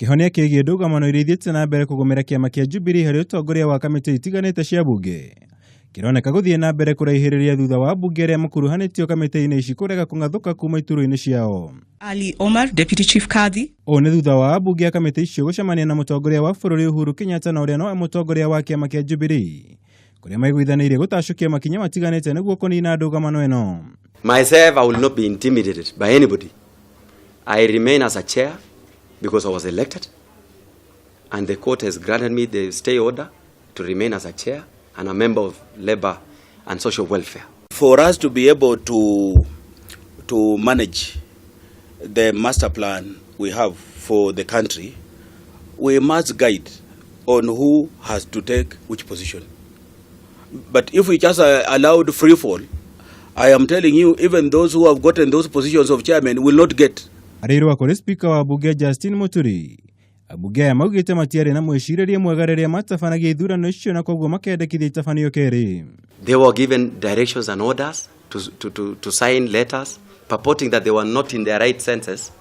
Kihonia kigie ndũgamano iria ithiĩte na mbere kũgũmĩra kiama kia Jubilee harĩ utongoria wa kamiti itiganite cia mbunge. Kironeka gũthiĩ na mbere kũraihĩrĩria thutha wa mbunge aria makuruhanitio kamiti-inĩ ici kũrega kũngathũka kuma iturwa-ini ciao. Ali Omar, Deputy Chief Kadhi. O nĩ thutha wa mbunge ya kamiti icio gũcemania na mũtongoria wa bũrũri Uhuru Kenyatta na ũrĩa no mũtongoria wa kiama kia Jubilee, kũrĩa maiguithanĩirie gũtacũkia makinya matiganĩte nĩguo kũnina ndũgamano ĩno. Myself, I will not be intimidated by anybody. I remain as a chair because I was elected, and the court has granted me the stay order to remain as a chair and a member of Labour and Social Welfare. For us to be able to manage the master plan we have for the country, we must guide on who has to take which position. But if we just allowed free fall, I am telling you, even those who have gotten those positions of chairman will not get. Irua kuri spika wa mbunge Justin Muturi. Ambunge aya maugite matiari na mwiciririe mwega rĩrĩa matabanagia ithurano icio na koguo makendekithia itabanio kerĩ. They were given directions and orders to sign letters purporting that they were not in their right senses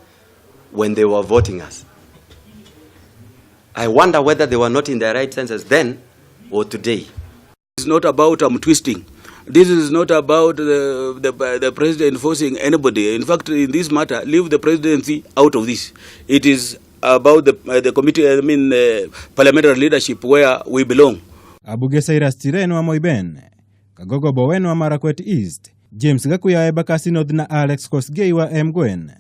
when they were voting us. I wonder whether they were not in their right senses then or today. It's not about twisting. This is not about the president forcing anybody. In fact, in this matter, leave the presidency out of this. It is about the committee, parliamentary leadership where we belong. Abuge Cyrus Tireno wa Moiben, Kagogo Bowen wa Marakwet East, James Gakuya Embakasi North na Alex Kosgei wa Mgwen.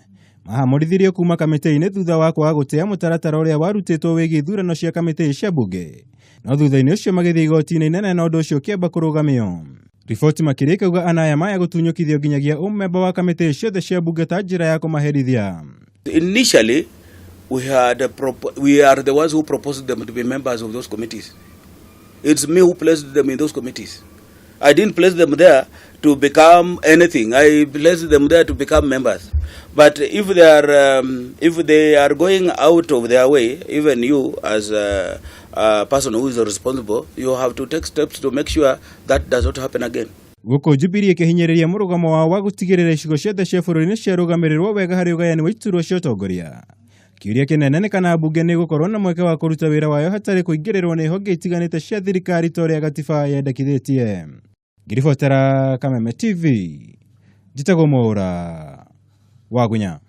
Mahamũrithirio kuma kamĩtĩ-inĩ thutha wa kwaga gũtĩa mũtaratara ũrĩa warutĩtwo wĩgiĩ ithurano cia kamĩtĩ cia mbunge. No thutha-inĩ ũcio magĩthiĩ igoti-inĩ inene na ũndũ ũcio kĩamba kũrũgamio. Riboti makĩria ikauga anaya maya gũtunyũkithio nginyagia ũmemba wa kamĩtĩ ciothe cia mbunge ta njĩra ya kũmaherithia. Initially, we are the ones who proposed them to be members of those committees. It's me who placed them in those committees. I didn't place them there to become anything. I placed them there to become members. But if they are going out of their way, even you as a person who is responsible, you have to take steps to make sure that does not happen again. Guko Jubilee ikihinyĩrĩria mũrũgamo wao wa gũtigĩrĩra icigo ciothe cia bũrũri-inĩ ciarũgamĩrĩrwo wega harĩ ũgayani wa iturwa cia ũtongoria. Kĩũria kĩnene nĩ kana mbunge nĩ gũkorwo na mweke wa kũruta wĩra wayo hatarĩ kũingĩrĩrwo nĩ honge itiganĩte cia thirikari ta ũrĩa gatiba yendekithĩtie. Ngiribotera Kameme TV, njĩtagwo Mwaura wa Gunya.